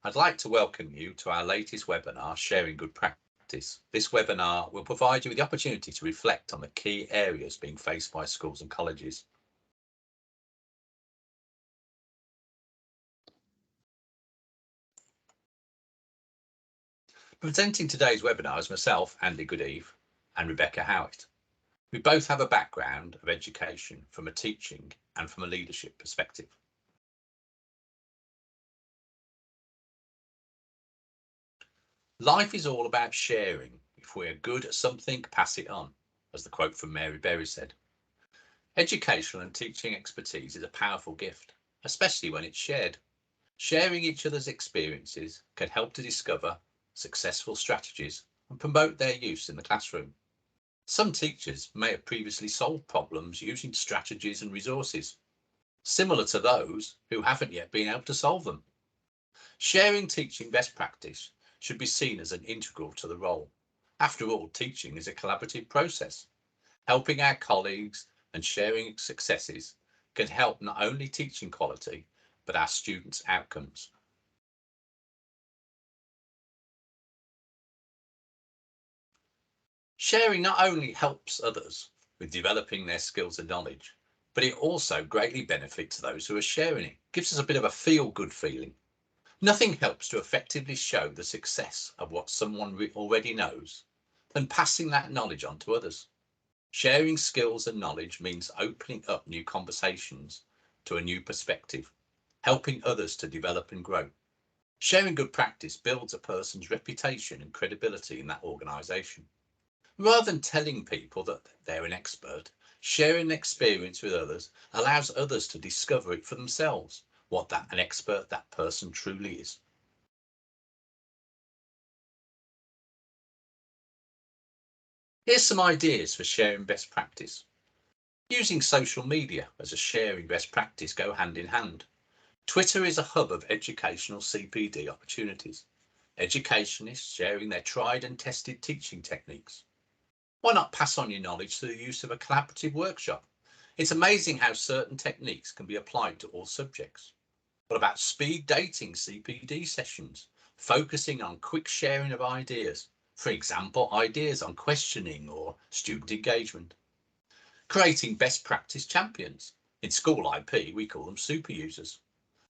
I'd like to welcome you to our latest webinar, Sharing Good Practice. This webinar will provide you with the opportunity to reflect on the key areas being faced by schools and colleges. Presenting today's webinar is myself, Andy Goodeve, and Rebecca Howitt. We both have a background of education from a teaching and from a leadership perspective. Life is all about sharing. If we're good at something, pass it on, as the quote from Mary Berry said. Educational and teaching expertise is a powerful gift, especially when it's shared. Sharing each other's experiences can help to discover successful strategies and promote their use in the classroom. Some teachers may have previously solved problems using strategies and resources, similar to those who haven't yet been able to solve them. Sharing teaching best practice should be seen as an integral to the role. After all, teaching is a collaborative process. Helping our colleagues and sharing successes can help not only teaching quality, but our students' outcomes. Sharing not only helps others with developing their skills and knowledge, but it also greatly benefits those who are sharing it. Gives us a bit of a feel-good feeling. Nothing helps to effectively show the success of what someone already knows than passing that knowledge on to others. Sharing skills and knowledge means opening up new conversations to a new perspective, helping others to develop and grow. Sharing good practice builds a person's reputation and credibility in that organisation. Rather than telling people that they're an expert, sharing experience with others allows others to discover it for themselves, what an expert that person truly is. Here's some ideas for sharing best practice. Using social media as a sharing best practice go hand in hand. Twitter is a hub of educational CPD opportunities. Educationists sharing their tried and tested teaching techniques. Why not pass on your knowledge through the use of a collaborative workshop? It's amazing how certain techniques can be applied to all subjects. What about speed dating CPD sessions, focusing on quick sharing of ideas? For example, ideas on questioning or student engagement. Creating best practice champions. In SchooliP, we call them super users.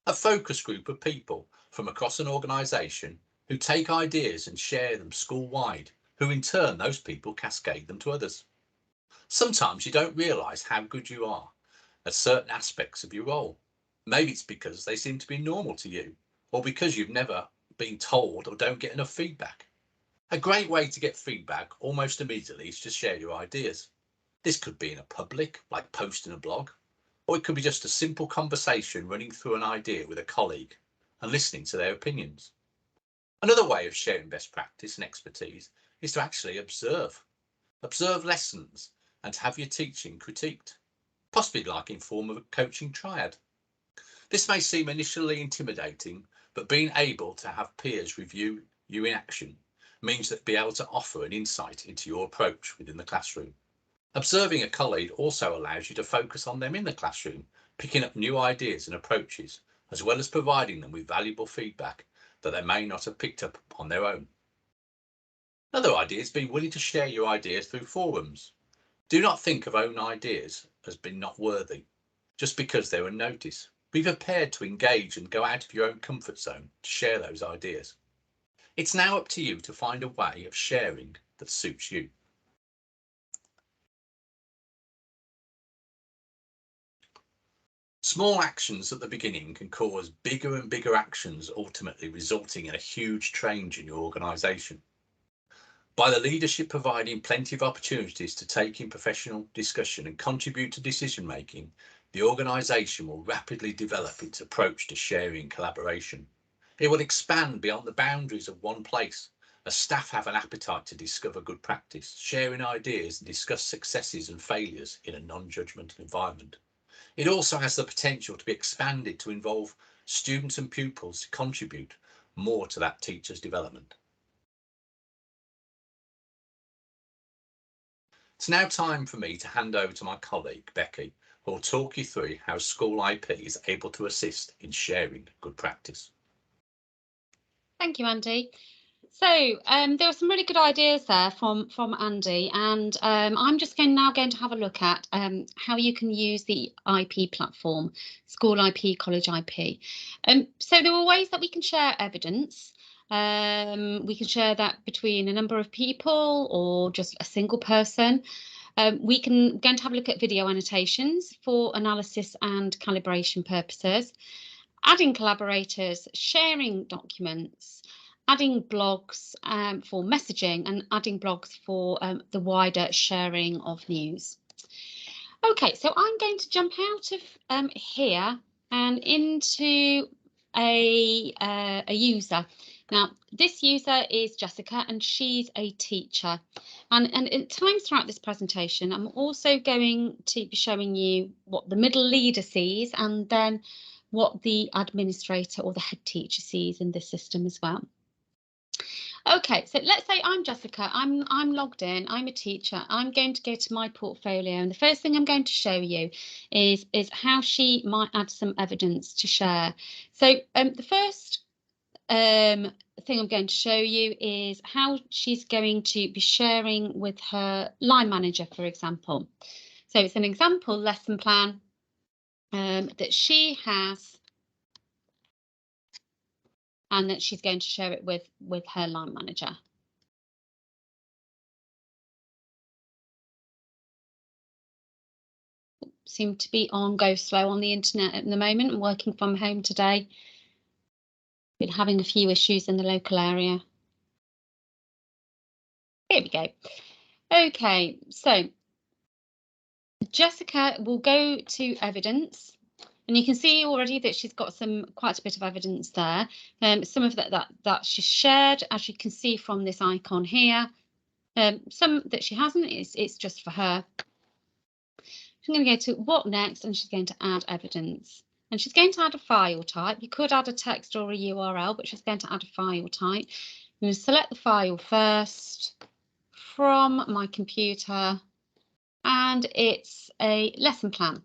A focus group of people from across an organisation who take ideas and share them school-wide, who in turn those people cascade them to others. Sometimes you don't realise how good you are at certain aspects of your role. Maybe it's because they seem to be normal to you, or because you've never been told or don't get enough feedback. A great way to get feedback almost immediately is to share your ideas. This could be in a public, like posting a blog, or it could be just a simple conversation running through an idea with a colleague and listening to their opinions. Another way of sharing best practice and expertise is to actually observe. Observe lessons and have your teaching critiqued, possibly like in form of a coaching triad. This may seem initially intimidating, but being able to have peers review you in action means that be able to offer an insight into your approach within the classroom. Observing a colleague also allows you to focus on them in the classroom, picking up new ideas and approaches, as well as providing them with valuable feedback that they may not have picked up on their own. Another idea is being willing to share your ideas through forums. Do not think of own ideas as being not worthy, just because they're unnoticed. Be prepared to engage and go out of your own comfort zone to share those ideas. It's now up to you to find a way of sharing that suits you. Small actions at the beginning can cause bigger and bigger actions, ultimately resulting in a huge change in your organisation. By the leadership providing plenty of opportunities to take in professional discussion and contribute to decision making, the organisation will rapidly develop its approach to sharing and collaboration. It will expand beyond the boundaries of one place, as staff have an appetite to discover good practice, sharing ideas and discuss successes and failures in a non-judgmental environment. It also has the potential to be expanded to involve students and pupils to contribute more to that teacher's development. It's now time for me to hand over to my colleague, Becky, who will talk you through how SchooliP is able to assist in sharing good practice. Thank you, Andy. So there are some really good ideas there from Andy, and I'm just now going to have a look at how you can use the IP platform, School IP, College IP. So there are ways that we can share evidence. We can share that between a number of people or just a single person. We can going to have a look at video annotations for analysis and calibration purposes, adding collaborators, sharing documents, adding blogs for messaging, and adding blogs for the wider sharing of news. Okay, so I'm going to jump out of here and into a user. Now, this user is Jessica, and she's a teacher. And at times throughout this presentation, I'm also going to be showing you what the middle leader sees, and then what the administrator or the head teacher sees in this system as well. Okay, so let's say I'm Jessica, I'm logged in, I'm a teacher, I'm going to go to my portfolio, and the first thing I'm going to show you is how she might add some evidence to share. So the first thing I'm going to show you is how she's going to be sharing with her line manager, for example. So it's an example lesson plan that she has, and that she's going to share it with her line manager. Seem to be on go slow on the internet at the moment. I'm working from home today. Been having a few issues in the local area. Here we go. Okay, so Jessica will go to evidence, and you can see already that she's got quite a bit of evidence there. Some of that she's shared, as you can see from this icon here. Some that she hasn't, it's just for her. She's going to go to what next, and she's going to add evidence. And she's going to add a file type. You could add a text or a URL, but she's going to add a file type. I'm going to select the file first from my computer, and it's a lesson plan.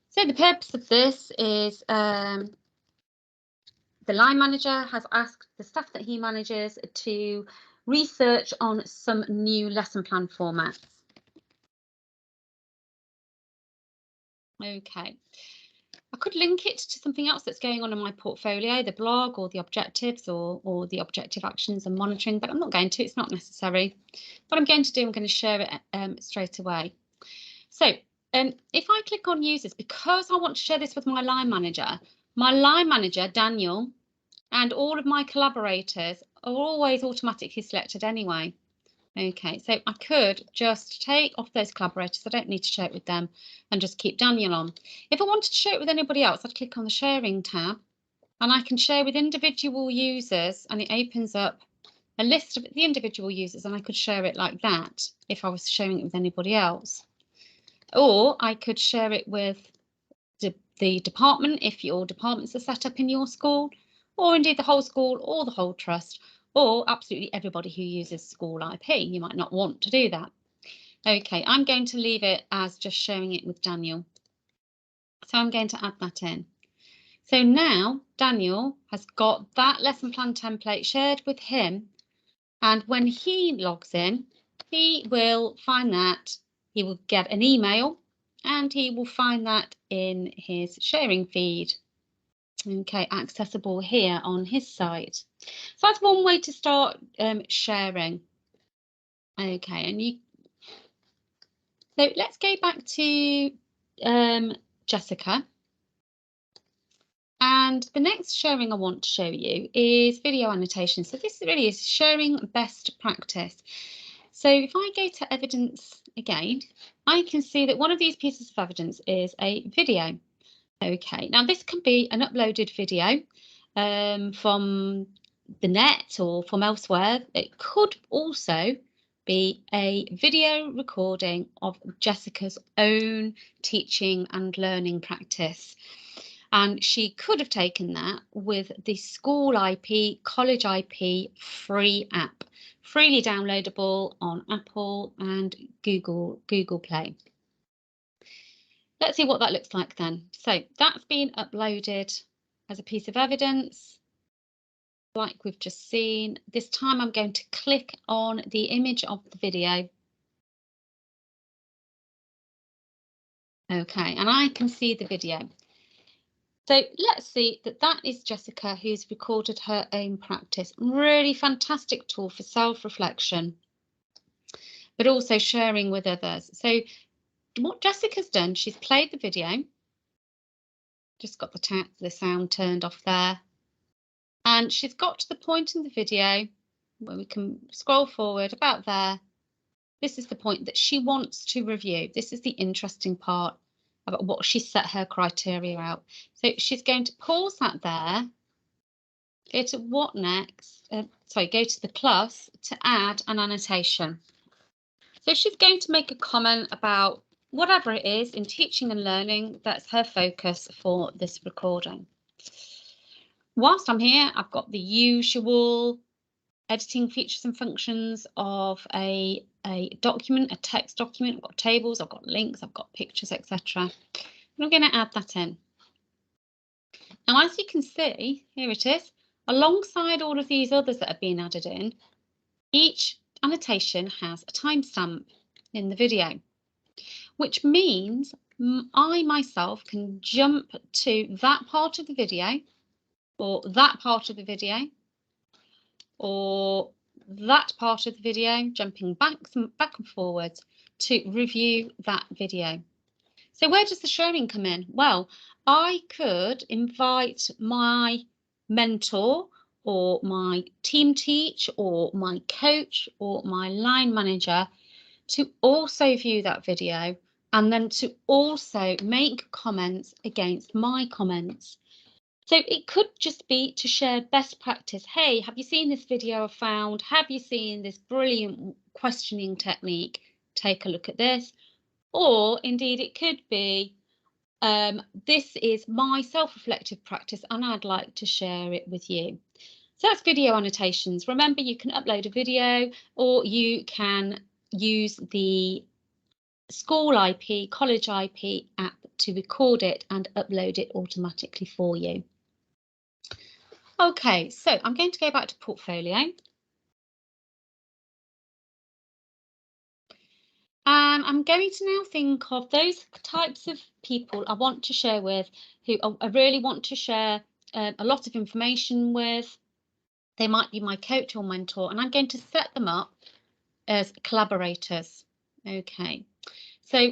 So the purpose of this is the line manager has asked the staff that he manages to research on some new lesson plan formats. Okay, I could link it to something else that's going on in my portfolio, the blog or the objectives or the objective actions and monitoring, but I'm not going to, it's not necessary. What I'm going to do, I'm going to share it straight away. So if I click on users, because I want to share this with my line manager, Daniel, and all of my collaborators are always automatically selected anyway. Okay, so I could just take off those collaborators. I don't need to share it with them and just keep Daniel on. If I wanted to share it with anybody else, I'd click on the sharing tab, and I can share with individual users, and it opens up a list of the individual users, and I could share it like that if I was sharing it with anybody else. Or I could share it with the department if your departments are set up in your school, or indeed the whole school or the whole trust, or absolutely everybody who uses School IP. You might not want to do that. Okay, I'm going to leave it as just showing it with Daniel. So I'm going to add that in. So now Daniel has got that lesson plan template shared with him, and when he logs in, he will find that, he will get an email, and he will find that in his sharing feed. Okay, accessible here on his site. So that's one way to start sharing. Okay, and so let's go back to Jessica. And the next sharing I want to show you is video annotation. So this really is sharing best practice. So if I go to evidence again, I can see that one of these pieces of evidence is a video. Okay, now this can be an uploaded video from the net or from elsewhere. It could also be a video recording of Jessica's own teaching and learning practice. And she could have taken that with the School IP, College IP free app, freely downloadable on Apple and Google Play. Let's see what that looks like then. So that's been uploaded as a piece of evidence. like we've just seen. This time I'm going to click on the image of the video. Okay, and I can see the video. So let's see that is Jessica, who's recorded her own practice. Really fantastic tool for self-reflection, but also sharing with others. So what Jessica's done, she's played the video, just got the sound turned off there. And she's got to the point in the video where we can scroll forward about there. This is the point that she wants to review. This is the interesting part about what she set her criteria out. So she's going to pause that there. Go to what next? Go to the plus to add an annotation. So she's going to make a comment about whatever it is in teaching and learning. That's her focus for this recording. Whilst I'm here, I've got the usual editing features and functions of a document, a text document. I've got tables, I've got links, I've got pictures, etc. And I'm going to add that in. Now, as you can see, here it is. Alongside all of these others that have been added in, each annotation has a timestamp in the video, which means I myself can jump to that part of the video, or that part of the video, or that part of the video, jumping back and forwards to review that video. So where does the sharing come in? Well, I could invite my mentor or my team teach or my coach or my line manager to also view that video and then to also make comments against my comments. So it could just be to share best practice. Hey, have you seen this video I found? Have you seen this brilliant questioning technique? Take a look at this. Or indeed, it could be, this is my self-reflective practice and I'd like to share it with you. So that's video annotations. Remember, you can upload a video or you can use the school IP, college IP app to record it and upload it automatically for you. Okay, so I'm going to go back to portfolio. And I'm going to now think of those types of people I want to share with, who I really want to share a lot of information with. They might be my coach or mentor, and I'm going to set them up as collaborators. Okay, so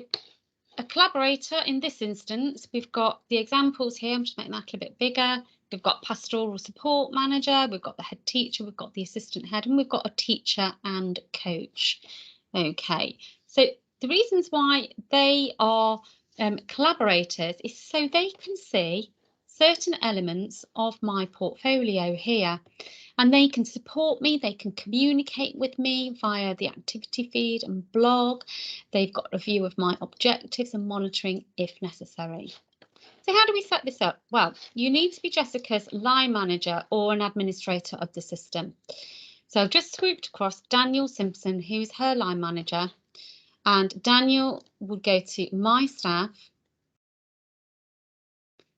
a collaborator in this instance, we've got the examples here. I'm just making that a bit bigger. We've got pastoral support manager, we've got the head teacher, we've got the assistant head, and we've got a teacher and coach. Okay, so the reasons why they are collaborators is so they can see certain elements of my portfolio here, and they can support me, they can communicate with me via the activity feed and blog. They've got a view of my objectives and monitoring if necessary. So how do we set this up? Well, you need to be Jessica's line manager or an administrator of the system. So I've just swooped across Daniel Simpson, who's her line manager, and Daniel would go to My Staff,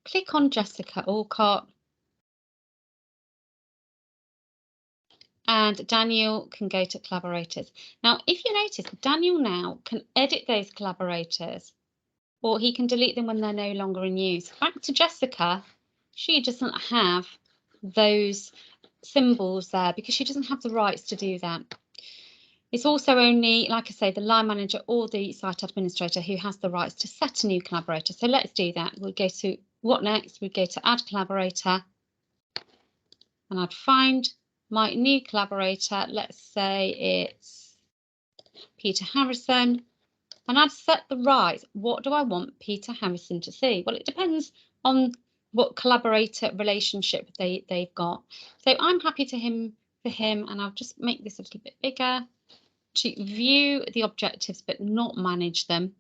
click on Jessica Alcott, and Daniel can go to Collaborators. Now, if you notice, Daniel now can edit those collaborators, or he can delete them when they're no longer in use. Back to Jessica, she doesn't have those symbols there because she doesn't have the rights to do that. It's also only, like I say, the line manager or the site administrator who has the rights to set a new collaborator. So let's do that. We'll go to what next? We'll go to add collaborator, and I'd find my new collaborator. Let's say it's Peter Harrison. And I've set the rights. What do I want Peter Harrison to see? Well, it depends on what collaborator relationship they've got. So I'm happy for him, and I'll just make this a little bit bigger to view the objectives but not manage them.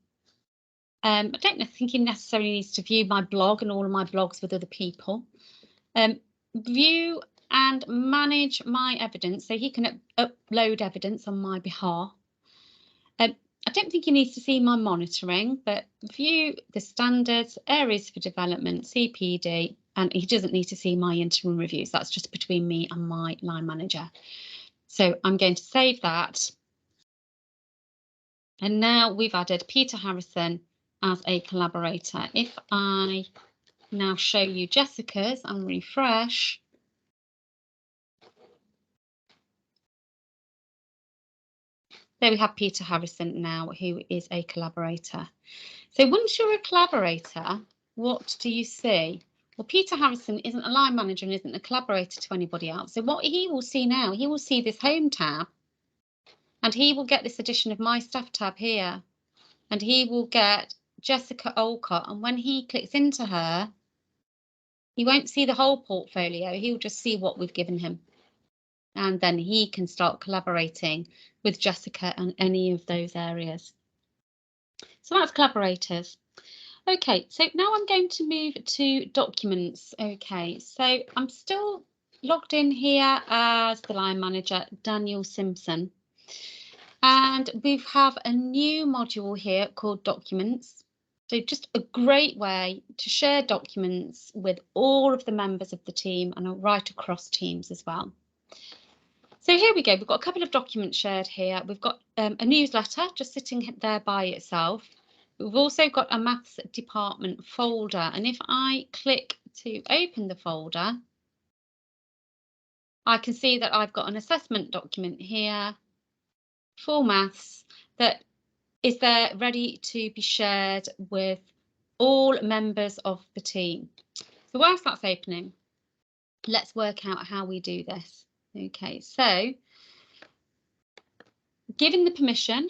I don't think he necessarily needs to view my blog and all of my blogs with other people. View and manage my evidence, so he can upload evidence on my behalf. I don't think he needs to see my monitoring, but view the standards, areas for development, CPD, and he doesn't need to see my interim reviews. That's just between me and my line manager. So I'm going to save that. And now we've added Peter Harrison as a collaborator. If I now show you Jessica's and refresh, there we have Peter Harrison now, who is a collaborator. So once you're a collaborator, what do you see? Well, Peter Harrison isn't a line manager and isn't a collaborator to anybody else. So what he will see now, he will see this home tab, and he will get this addition of my staff tab here, and he will get Jessica Olcott. And when he clicks into her, he won't see the whole portfolio. He'll just see what we've given him. And then he can start collaborating with Jessica on any of those areas. So that's collaborators. Okay, so now I'm going to move to documents. Okay, so I'm still logged in here as the line manager, Daniel Simpson. And we have a new module here called documents. So just a great way to share documents with all of the members of the team and right across teams as well. So here we go. We've got a couple of documents shared here. We've got a newsletter just sitting there by itself. We've also got a maths department folder. And if I click to open the folder, I can see that I've got an assessment document here for maths that is there ready to be shared with all members of the team. So whilst that's opening, let's work out how we do this. Okay, so given the permission,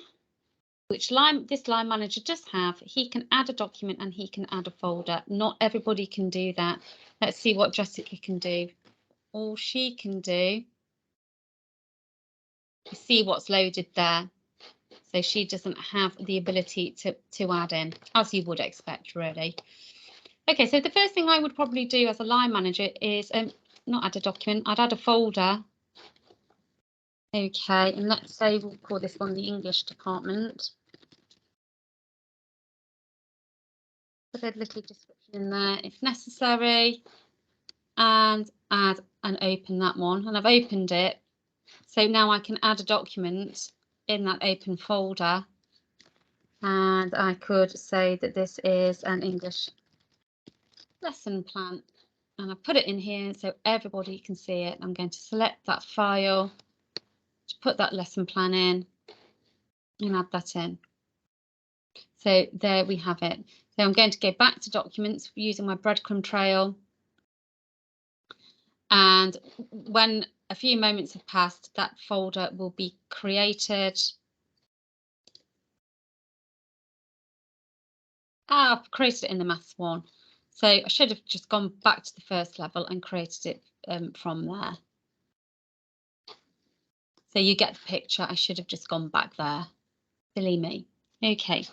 which this line manager does have, he can add a document and he can add a folder. Not everybody can do that. Let's see what Jessica can do. All she can do is see what's loaded there. So she doesn't have the ability to add in, as you would expect, really. Okay, so the first thing I would probably do as a line manager is not add a document, I'd add a folder. Okay, and let's say we'll call this one the English department. Put a little description in there if necessary, and add and open that one. And I've opened it. So now I can add a document in that open folder, and I could say that this is an English lesson plan, and I put it in here so everybody can see it. I'm going to select that file to put that lesson plan in and add that in. So there we have it. So I'm going to go back to documents using my breadcrumb trail, and when a few moments have passed, that folder will be created. I've created it in the maths one. So I should have just gone back to the first level and created it from there. So you get the picture. I should have just gone back there. Silly me. Okay.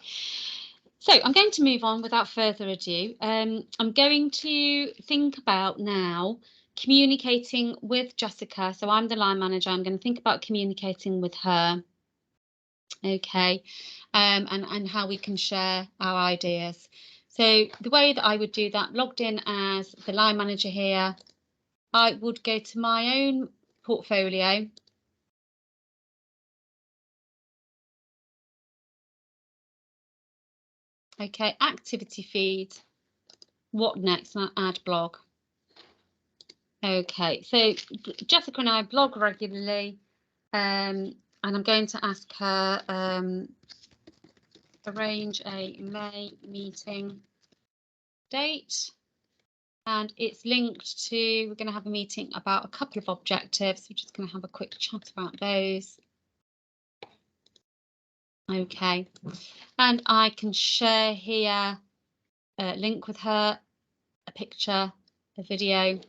So I'm going to move on without further ado. I'm going to think about now communicating with Jessica. So I'm the line manager. I'm going to think about communicating with her. Okay, and how we can share our ideas. So the way that I would do that, logged in as the line manager here, I would go to my own portfolio. Okay, activity feed. What next? And I'll add blog. Okay, so Jessica and I blog regularly, and I'm going to ask her arrange a May meeting date, and it's linked to, we're going to have a meeting about a couple of objectives. We're just going to have a quick chat about those. Okay, and I can share here a link with her, a picture, a video.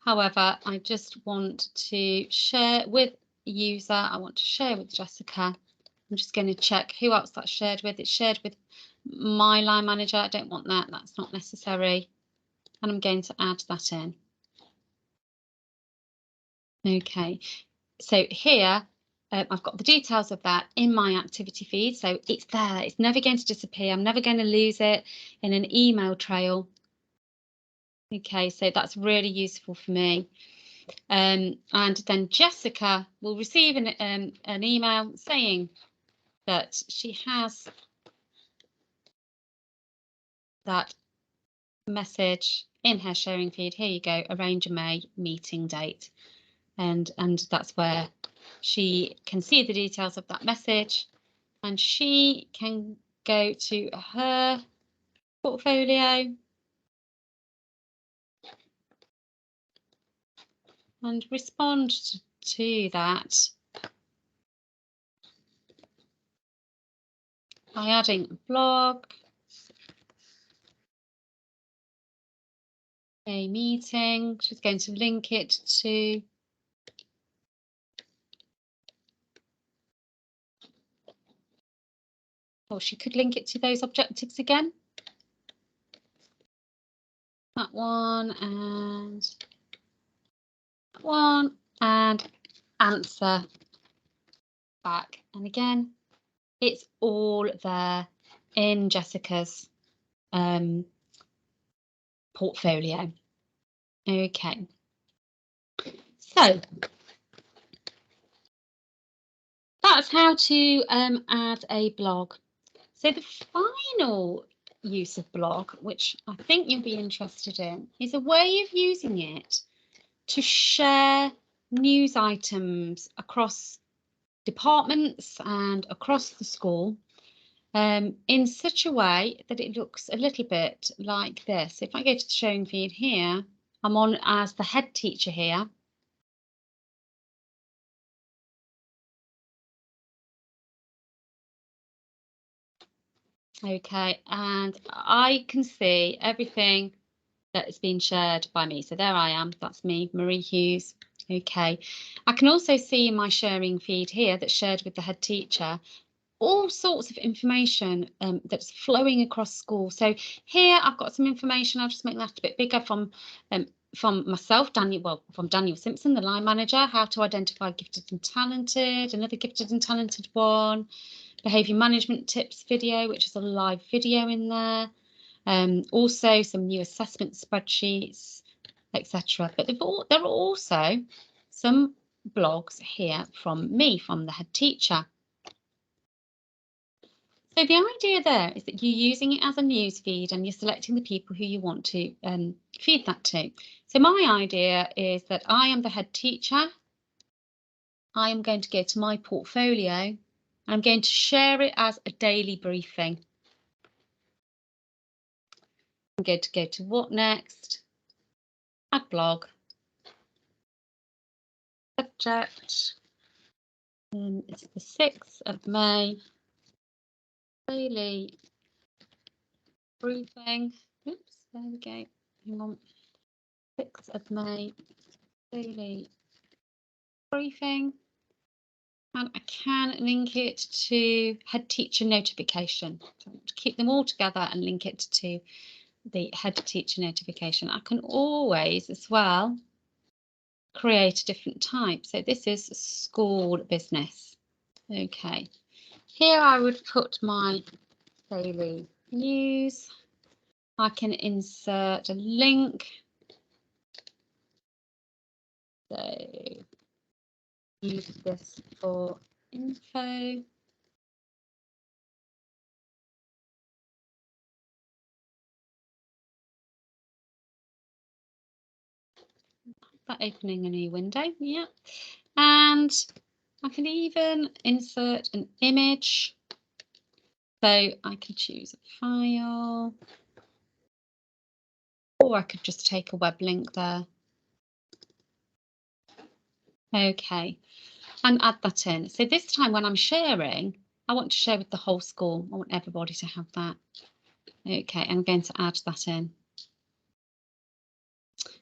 However, I just want to share with user, I want to share with Jessica. I'm just going to check who else that's shared with. It's shared with my line manager. I don't want that. That's not necessary. And I'm going to add that in. Okay, so here I've got the details of that in my activity feed. So it's there. It's never going to disappear. I'm never going to lose it in an email trail. Okay, so that's really useful for me. And then Jessica will receive an email saying that she has that message in her sharing feed. Here you go, arrange a May meeting date. And that's where she can see the details of that message, and she can go to her portfolio and respond to that by adding a blog, a meeting. She's going to link it to or she could link it to those objectives again. That one and that one, and answer back. And again, it's all there in Jessica's portfolio. Okay. So that's how to add a blog. So the final use of blog, which I think you'll be interested in, is a way of using it to share news items across departments and across the school in such a way that it looks a little bit like this. If I go to the sharing feed here, I'm on as the head teacher here. Okay, and I can see everything that has been shared by me. So there I am, that's me, Marie Hughes. Okay, I can also see in my sharing feed here that's shared with the head teacher all sorts of information that's flowing across school. So here I've got some information, I'll just make that a bit bigger from myself, from Daniel Simpson, the line manager, how to identify gifted and talented, another gifted and talented one, behaviour management tips video, which is a live video in there. Also some new assessment spreadsheets, etc. But there are also some blogs here from me, from the head teacher. So the idea there is that you're using it as a news feed and you're selecting the people who you want to feed that to. So my idea is that I am the head teacher. I am going to go to my portfolio and I'm going to share it as a daily briefing. I'm going to go to what next, add blog, subject, and it's the 6th of May, daily briefing. Oops, there we go. Hang on. 6th of May, daily briefing. And I can link it to head teacher notification. So I want to keep them all together and link it to the head teacher notification. I can always as well create a different type. So this is school business. Okay, here I would put my daily news. I can insert a link. So use this for info. That opening a new window, yeah. And I can even insert an image. So I can choose a file, or I could just take a web link there. Okay, and add that in. So this time when I'm sharing, I want to share with the whole school. I want everybody to have that. Okay, I'm going to add that in.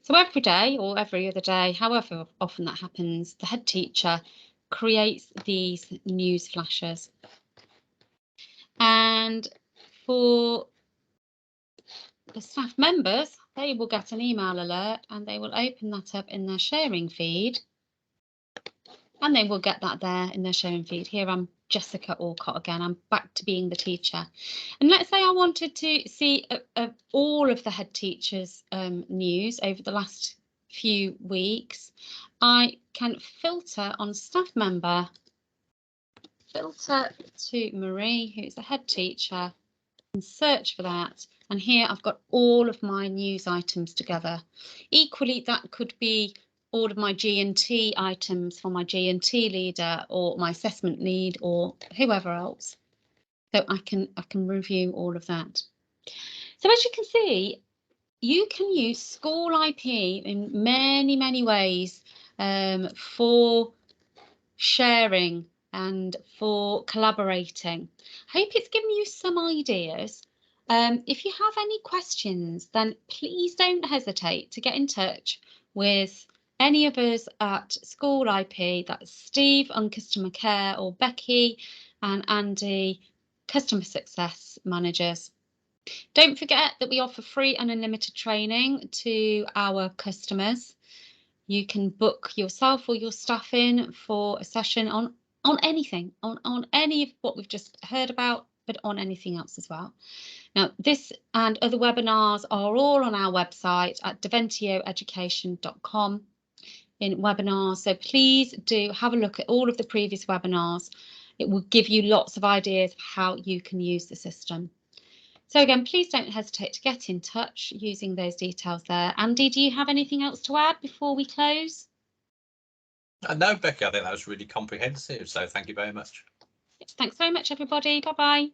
So every day or every other day, however often that happens, the head teacher creates these news flashes. And for the staff members, they will get an email alert and they will open that up in their sharing feed. And they will get that there in their sharing feed. Here I'm Jessica Alcott again. I'm back to being the teacher. And let's say I wanted to see all of the head teachers' news over the last few weeks. I can filter on staff member, filter to Marie, who's the head teacher, and search for that. And here I've got all of my news items together. Equally, that could be all of my G&T items for my G&T leader or my assessment lead or whoever else. So I can review all of that. So as you can see, you can use SchoolIP in many, many ways for sharing and for collaborating. I hope it's given you some ideas. If you have any questions, then please don't hesitate to get in touch with any of us at SchoolIP. That's Steve on customer care, or Becky and Andy, customer success managers. Don't forget that we offer free and unlimited training to our customers. You can book yourself or your staff in for a session on anything, on any of what we've just heard about, but on anything else as well. Now, this and other webinars are all on our website at deventioeducation.com in webinars. So please do have a look at all of the previous webinars. It will give you lots of ideas how you can use the system. So again, please don't hesitate to get in touch using those details there. Andy, do you have anything else to add before we close? No, Becky, I think that was really comprehensive. So thank you very much. Thanks very much, everybody. Bye-bye.